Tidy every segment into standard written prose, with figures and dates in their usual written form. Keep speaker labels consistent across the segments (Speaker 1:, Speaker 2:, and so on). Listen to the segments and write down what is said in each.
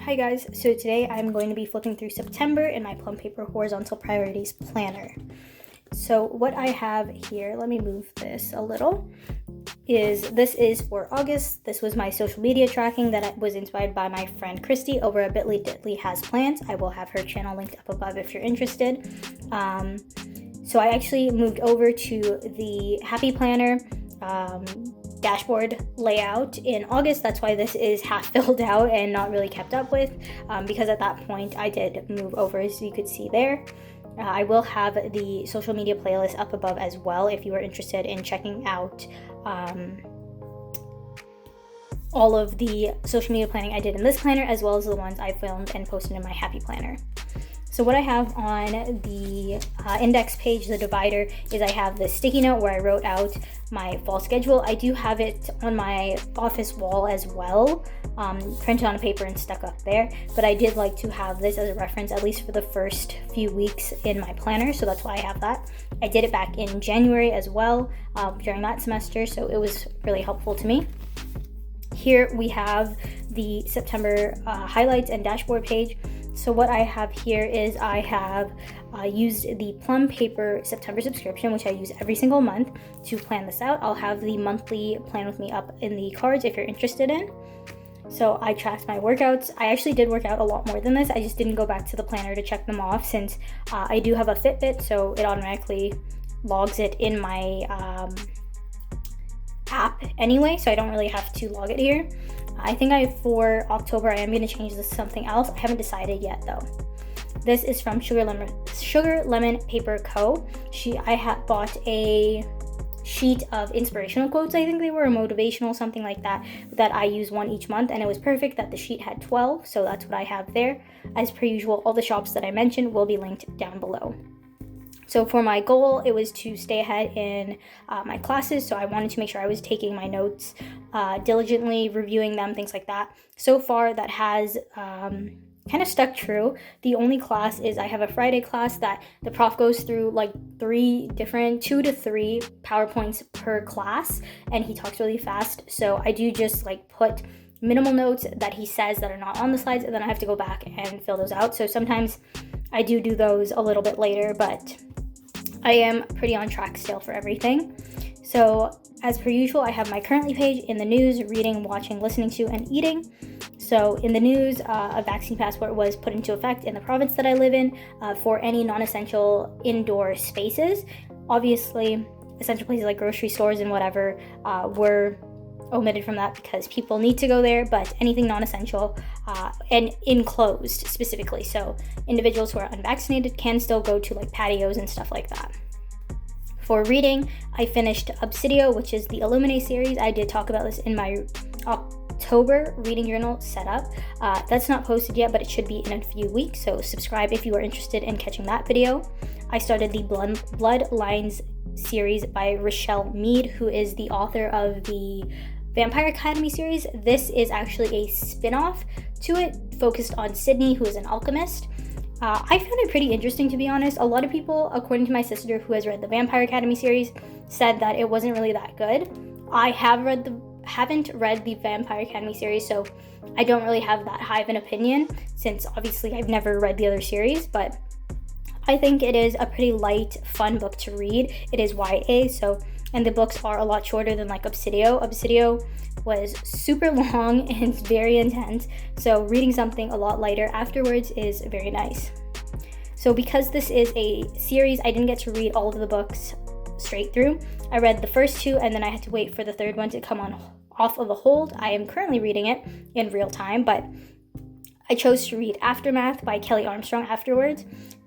Speaker 1: Hi guys, so today I'm going to be flipping through September in my Plum Paper Horizontal Priorities Planner. So what I have here, let me move this a little, this is for August. This was my social media tracking that was inspired by my friend Cristi over at BitleyDitleyHASPLANS. I will have her channel linked up above if you're interested. So I actually moved over to the Happy Planner dashboard layout in August. That's why this is half filled out and not really kept up with, because at that point I did move over, as you could see there. I will have the social media playlist up above as well if you are interested in checking out all of the social media planning I did in this planner, as well as the ones I filmed and posted in my Happy Planner. So what I have on the index page, the divider, is I have the sticky note where I wrote out my fall schedule. I do have it on my office wall as well, printed on paper and stuck up there, but I did like to have this as a reference, at least for the first few weeks in my planner, so that's why I have that. I did it back in January as well, during that semester, so it was really helpful to me. Here we have the September highlights and dashboard page. So what I have here is I have used the Plum Paper September subscription, which I use every single month to plan this out. I'll have the monthly plan with me up in the cards if you're interested in. So I tracked my workouts. I actually did work out a lot more than this. I just didn't go back to the planner to check them off since I do have a Fitbit, so it automatically logs it in my app anyway, so I don't really have to log it here. I think for October I am going to change this to something else. I haven't decided yet though. This is from Sugar Lemon Paper Co. I bought a sheet of inspirational quotes. I think they were motivational, something like that I use one each month, and it was perfect that the sheet had 12, so that's what I have there. As per usual, all the shops that I mentioned will be linked down below. So for my goal, it was to stay ahead in my classes, so I wanted to make sure I was taking my notes diligently, reviewing them, things like that. So far, that has kind of stuck true. The only class is I have a Friday class that the prof goes through like 2 to 3 PowerPoints per class, and he talks really fast. So I do just like put minimal notes that he says that are not on the slides, and then I have to go back and fill those out. So sometimes I do those a little bit later, but I am pretty on track still for everything. So as per usual, I have my currently page in the news, reading, watching, listening to, and eating. So in the news, a vaccine passport was put into effect in the province that I live in for any non-essential indoor spaces. Obviously, essential places like grocery stores and whatever were omitted from that because people need to go there, but anything non-essential and enclosed specifically. So individuals who are unvaccinated can still go to like patios and stuff like that. For reading, I finished Obsidio, which is the Illuminate series. I did talk about this in my October reading journal setup. That's not posted yet, but it should be in a few weeks, so subscribe if you are interested in catching that video. I started the Bloodlines series by Rochelle Mead, who is the author of the Vampire Academy series. This is actually a spin-off to it, focused on Sydney, who is an alchemist. I found it pretty interesting, to be honest. A lot of people, according to my sister who has read the Vampire Academy series, said that it wasn't really that good. I haven't read the Vampire Academy series, so I don't really have that high of an opinion, since obviously I've never read the other series, but I think it is a pretty light, fun book to read. It is YA, and the books are a lot shorter than like Obsidio. Obsidio was super long and very intense, so reading something a lot lighter afterwards is very nice. So because this is a series, I didn't get to read all of the books straight through. I read the first 2, and then I had to wait for the third one to come off of a hold. I am currently reading it in real time, but I chose to read Aftermath by Kelly Armstrong afterwards.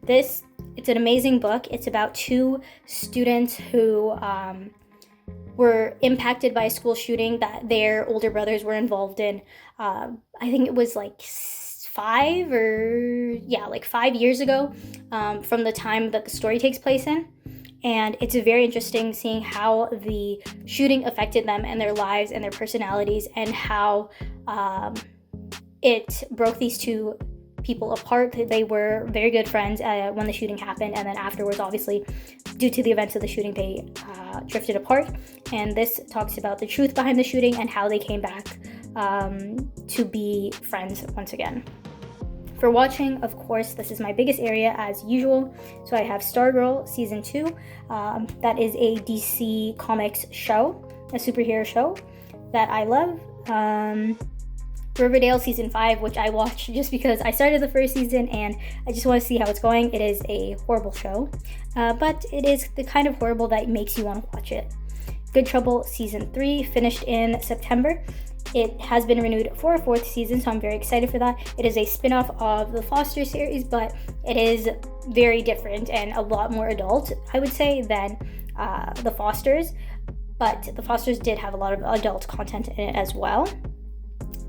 Speaker 1: It's an amazing book. It's about 2 students who were impacted by a school shooting that their older brothers were involved in. I think it was like 5 years ago from the time that the story takes place in. And it's very interesting seeing how the shooting affected them and their lives and their personalities, and how it broke these 2 people apart. They were very good friends when the shooting happened, and then afterwards, obviously, due to the events of the shooting, they drifted apart. And this talks about the truth behind the shooting and how they came back to be friends once again. For watching, of course, this is my biggest area as usual. So I have Stargirl Season 2. That is a DC Comics show, a superhero show that I love. Riverdale Season 5, which I watched just because I started the first season and I just want to see how it's going. It is a horrible show, but it is the kind of horrible that makes you want to watch it. Good Trouble Season 3 finished in September. It has been renewed for a 4th season, so I'm very excited for that. It is a spin-off of the Foster series, but it is very different and a lot more adult, I would say, than the Fosters. But the Fosters did have a lot of adult content in it as well.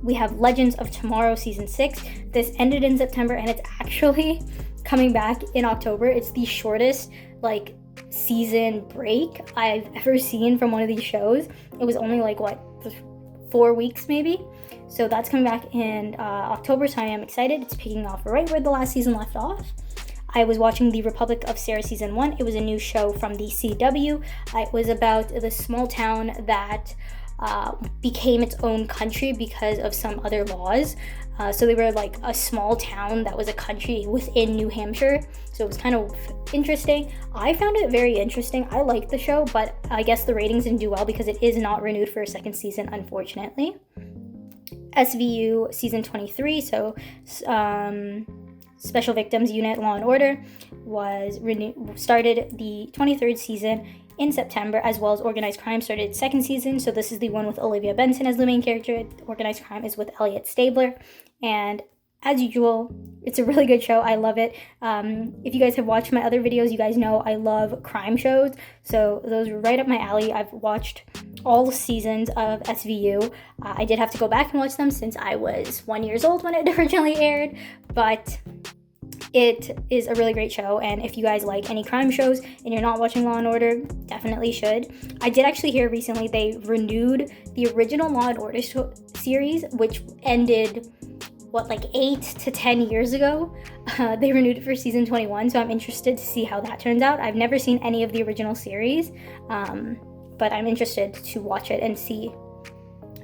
Speaker 1: We have Legends of Tomorrow Season 6. This ended in September and it's actually coming back in October. It's the shortest season break I've ever seen from one of these shows. It was only 4 weeks maybe. So that's coming back in October, so I am excited. It's picking off right where the last season left off. I was watching The Republic of Sarah Season 1. It was a new show from the CW. It was about the small town that became its own country because of some other laws. So they were a small town that was a country within New Hampshire. So it was kind of interesting. I found it very interesting. I liked the show, but I guess the ratings didn't do well because it is not renewed for a 2nd season, unfortunately. SVU Season 23, so Special Victims Unit Law and Order, started the 23rd season in September, as well as Organized Crime started its 2nd season. So this is the one with Olivia Benson as the main character. Organized Crime is with Elliot Stabler. And as usual, it's a really good show. I love it. If you guys have watched my other videos, you guys know I love crime shows. So those are right up my alley. I've watched all seasons of SVU. I did have to go back and watch them since I was 1 year old when it originally aired. But it is a really great show, and if you guys like any crime shows and you're not watching Law & Order, definitely should. I did actually hear recently they renewed the original Law & Order series, which ended, 8 to 10 years ago. They renewed it for season 21, so I'm interested to see how that turns out. I've never seen any of the original series, but I'm interested to watch it and see.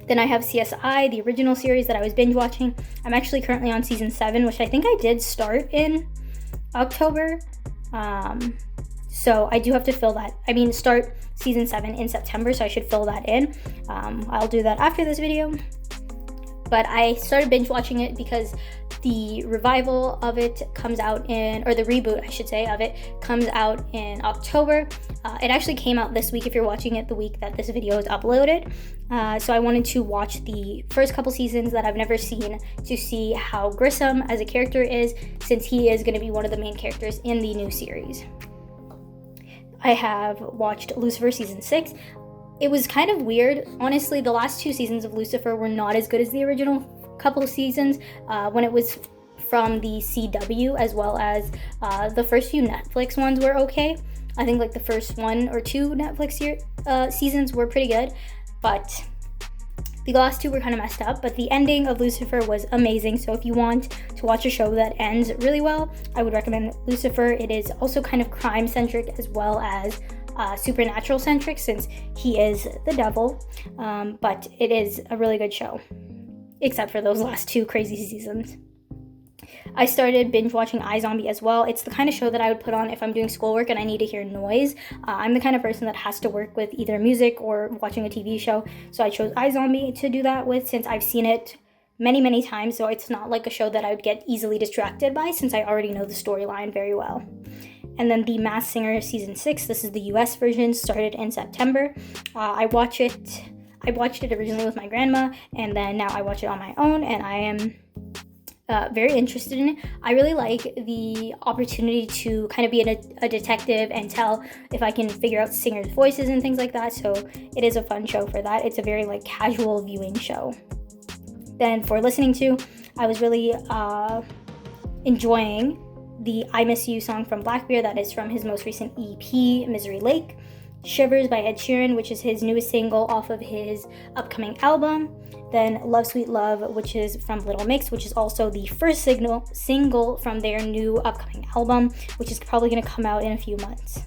Speaker 1: Then I have CSI, the original series that I was binge watching. I'm actually currently on season 7, which I think I did start in October. So I do have to start season 7 in September, so I should fill that in. I'll do that after this video. But I started binge watching it because the revival of it comes out or the reboot, I should say, of it comes out in October. It actually came out this week if you're watching it the week that this video is uploaded. So I wanted to watch the first couple seasons that I've never seen to see how Grissom as a character is, since he is going to be one of the main characters in the new series. I have watched Lucifer Season 6. It was kind of weird. Honestly, the last 2 seasons of Lucifer were not as good as the original couple of seasons when it was from the CW, as well as the first few Netflix ones were okay. I think the first 1 or 2 Netflix seasons were pretty good, but the last 2 were kind of messed up. But the ending of Lucifer was amazing, so if you want to watch a show that ends really well, I would recommend Lucifer. It is also kind of crime-centric as well as supernatural-centric, since he is the devil, but it is a really good show, except for those last 2 crazy seasons. I started binge watching iZombie as well. It's the kind of show that I would put on if I'm doing schoolwork and I need to hear noise. I'm the kind of person that has to work with either music or watching a TV show, so I chose iZombie to do that with, since I've seen it many times, so it's not like a show that I would get easily distracted by, since I already know the storyline very well. And then The Masked Singer Season 6, this is the US version, started in September. I watched it originally with my grandma, and then now I watch it on my own, and I am very interested in it. I really like the opportunity to kind of be a detective and tell if I can figure out singers' voices and things like that, so it is a fun show for that. It's a very casual viewing show. Then for listening to, I was really enjoying the I Miss You song from Blackbeard. That is from his most recent EP, Misery Lake. Shivers by Ed Sheeran, which is his newest single off of his upcoming album. Then Love Sweet Love, which is from Little Mix, which is also the first single from their new upcoming album, which is probably going to come out in a few months.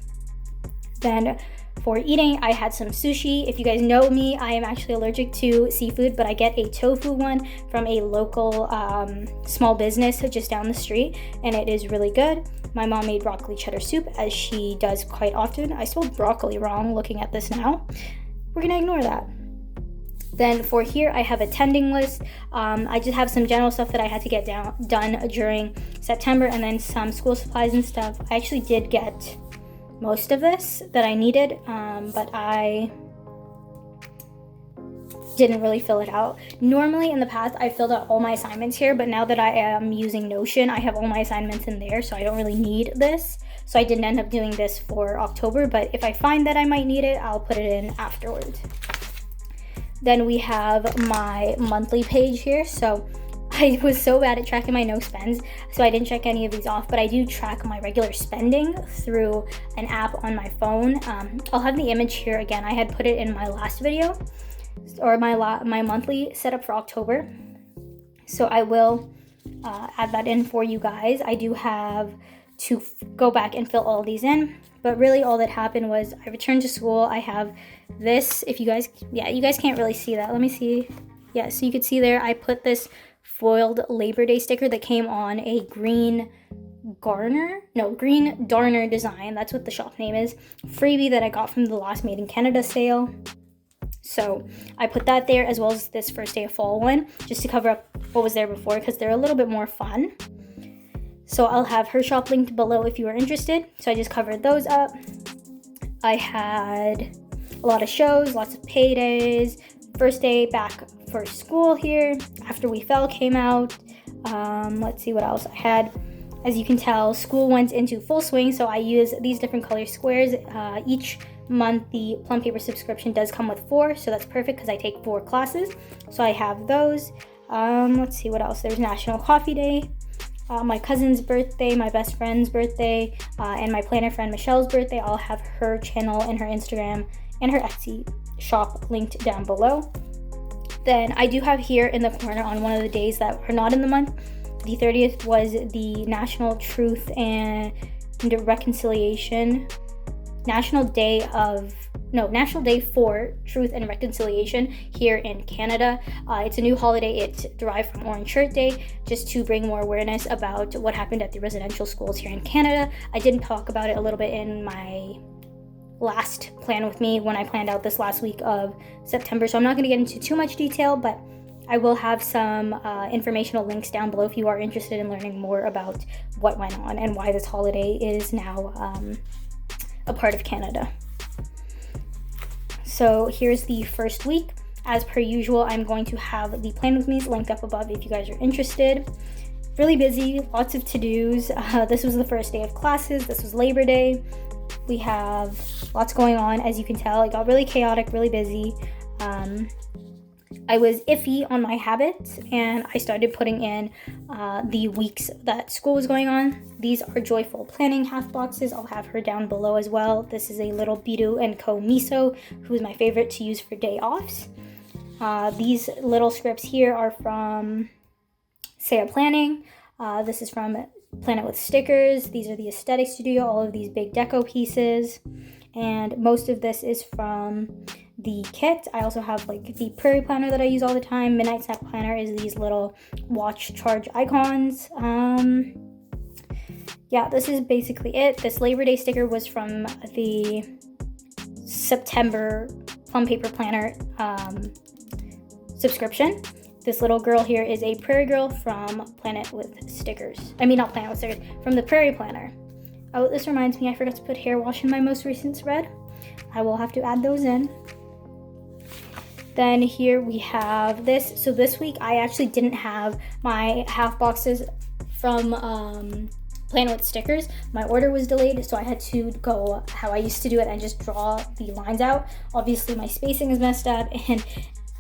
Speaker 1: Then for eating, I had some sushi. If you guys know me, I am actually allergic to seafood, but I get a tofu one from a local small business just down the street, and it is really good. My mom made broccoli cheddar soup, as she does quite often. I spelled broccoli wrong looking at this now. We're gonna ignore that. Then for here, I have a tending list. I just have some general stuff that I had to get done during September, and then some school supplies and stuff. I actually did get most of this that I needed, but I didn't really fill it out. Normally in the past, I filled out all my assignments here, but now that I am using Notion, I have all my assignments in there, so I don't really need this. So I didn't end up doing this for October, but if I find that I might need it, I'll put it in afterwards. Then we have my monthly page here. So I was so bad at tracking my no spends, so I didn't check any of these off, but I do track my regular spending through an app on my phone. I'll have the image here again. I had put it in my last video, or my monthly setup for October. So I will add that in for you guys. I do have to go back and fill all these in, but really all that happened was I returned to school. I have this, if you guys, yeah, you guys can't really see that. Let me see. Yeah, so you can see there, I put this foiled Labor Day sticker that came on a green Darner design. That's what the shop name is. Freebie that I got from the last Made in Canada sale. So I put that there, as well as this first day of fall one, just to cover up what was there before, because they're a little bit more fun. So I'll have her shop linked below if you are interested. So I just covered those up. I had a lot of shows, lots of paydays. First day back for school here. After We Fell came out. Let's see what else I had. As you can tell, school went into full swing, so I use these different color squares. Each month, the Plum paper subscription does come with 4, so that's perfect because I take 4 classes. So I have those. Let's see what else. There's National Coffee Day. My cousin's birthday, my best friend's birthday, and my planner friend Michelle's birthday. I'll have her channel and her Instagram and her Etsy shop linked down below. Then I do have here in the corner on one of the days that are not in the month, the 30th was the National Day for Truth and Reconciliation here in Canada. It's a new holiday. It's derived from Orange Shirt Day, just to bring more awareness about what happened at the residential schools here in Canada. I did talk about it a little bit in my last plan with me when I planned out this last week of September, so I'm not going to get into too much detail, but I will have some informational links down below if you are interested in learning more about what went on and why this holiday is now a part of Canada. So here's the first week. As per usual, I'm going to have the plan with me linked up above if you guys are interested. Really busy, lots of to-dos. This was the first day of classes. This was Labor Day. We have lots going on, as you can tell. It got really chaotic, really busy. I was iffy on my habits, and I started putting in the weeks that school was going on. These are Joyful Planning half boxes. I'll have her down below as well. This is a little Bidu & Co. Miso, who is my favorite to use for day offs. These little scripts here are from Saya Planning. This is from Plan It With Stickers. These are the Aesthetic Studio, all of these big deco pieces. And most of this is from the kit. I also have like the Prairie Planner that I use all the time. Midnight Snack Planner is these little watch charge icons. Yeah, this is basically it. This Labor Day sticker was from the September Plum Paper Planner subscription. This little girl here is a Prairie Girl from Planet with Stickers. I mean, not Planet with Stickers, from the Prairie Planner. Oh, this reminds me, I forgot to put hair wash in my most recent spread. I will have to add those in. Then here we have this. So this week I actually didn't have my half boxes from Plan With Stickers. My order was delayed, so I had to go how I used to do it and just draw the lines out. Obviously my spacing is messed up and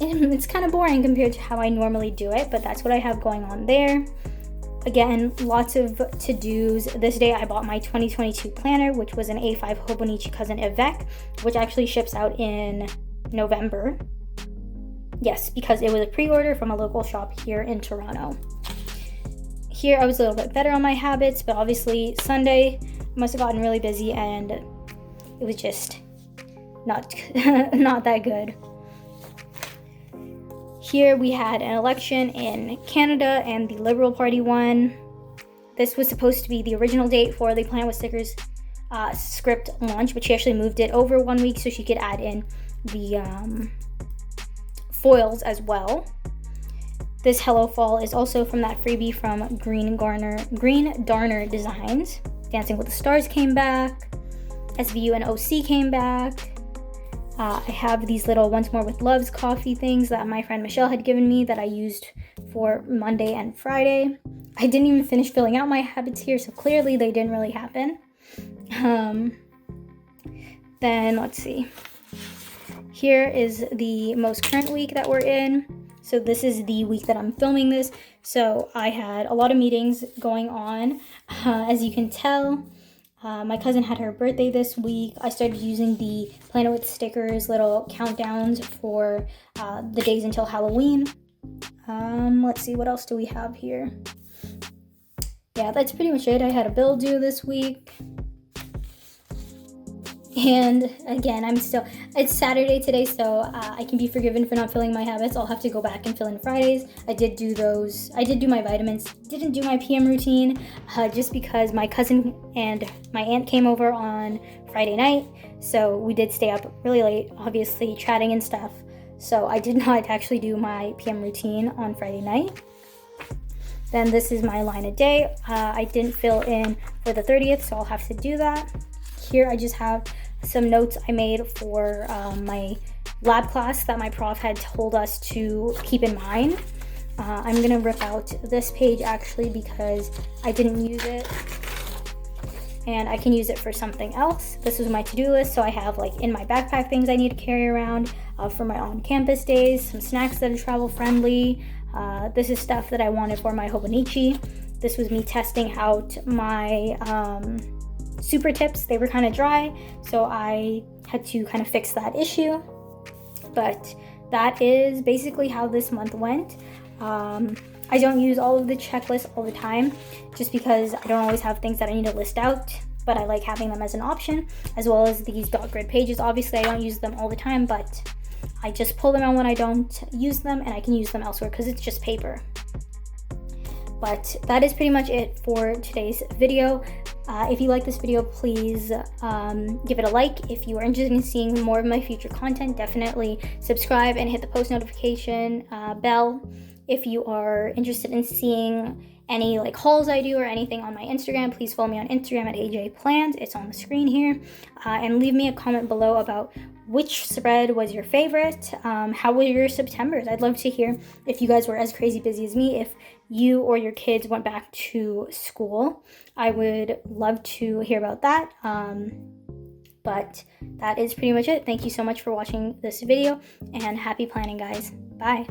Speaker 1: it's kind of boring compared to how I normally do it, but that's what I have going on there. Again, lots of to-dos. This day I bought my 2022 planner, which was an A5 Hobonichi Cousin Avec, which actually ships out in November. Yes, because it was a pre-order from a local shop here in Toronto. Here I was a little bit better on my habits, but obviously Sunday must have gotten really busy and it was just not not that good. Here we had an election in Canada and the Liberal Party won. This was supposed to be the original date for the Plant with Stickers script launch, but she actually moved it over 1 week so she could add in the foils as well. This Hello Fall is also from that freebie from Green Darner Designs. Dancing with the Stars came back. SVU and OC came back. I have these little Once More with Loves coffee things that my friend Michelle had given me that I used for Monday and Friday. I didn't even finish filling out my habits here, so clearly they didn't really happen. Then let's see. Here is the most current week that we're in. So this is the week that I'm filming this. So I had a lot of meetings going on, as you can tell. My cousin had her birthday this week. I started using the Planet with Stickers little countdowns for the days until Halloween. Let's see, what else do we have here? Yeah, that's pretty much it. I had a bill due this week. And again, it's Saturday today, so I can be forgiven for not filling my habits. I'll have to go back and fill in Fridays. I did do my vitamins. Didn't do my PM routine just because my cousin and my aunt came over on Friday night. So we did stay up really late, obviously chatting and stuff. So I did not actually do my PM routine on Friday night. Then this is my line a day. I didn't fill in for the 30th, so I'll have to do that. Here I just have some notes I made for my lab class that my prof had told us to keep in mind. I'm gonna rip out this page actually because I didn't use it and I can use it for something else. This is my to-do list, so I have like in my backpack things I need to carry around for my on-campus days, some snacks that are travel friendly. This is stuff that I wanted for my Hobonichi. This was me testing out my super tips. They were kind of dry, so I had to kind of fix that issue. But that is basically how this month went. I don't use all of the checklists all the time just because I don't always have things that I need to list out, but I like having them as an option, as well as these dot grid pages. Obviously I don't use them all the time, but I just pull them out when I don't use them and I can use them elsewhere because it's just paper. But that is pretty much it for today's video. If you like this video, please give it a like. If you are interested in seeing more of my future content, definitely subscribe and hit the post notification bell. If you are interested in seeing any like hauls I do or anything on my Instagram, please follow me on Instagram at AJPlans. It's on the screen here. And leave me a comment below about which spread was your favorite. How were your Septembers? I'd love to hear if you guys were as crazy busy as me, if you or your kids went back to school. I would love to hear about that. But that is pretty much it. Thank you so much for watching this video and happy planning, guys. Bye.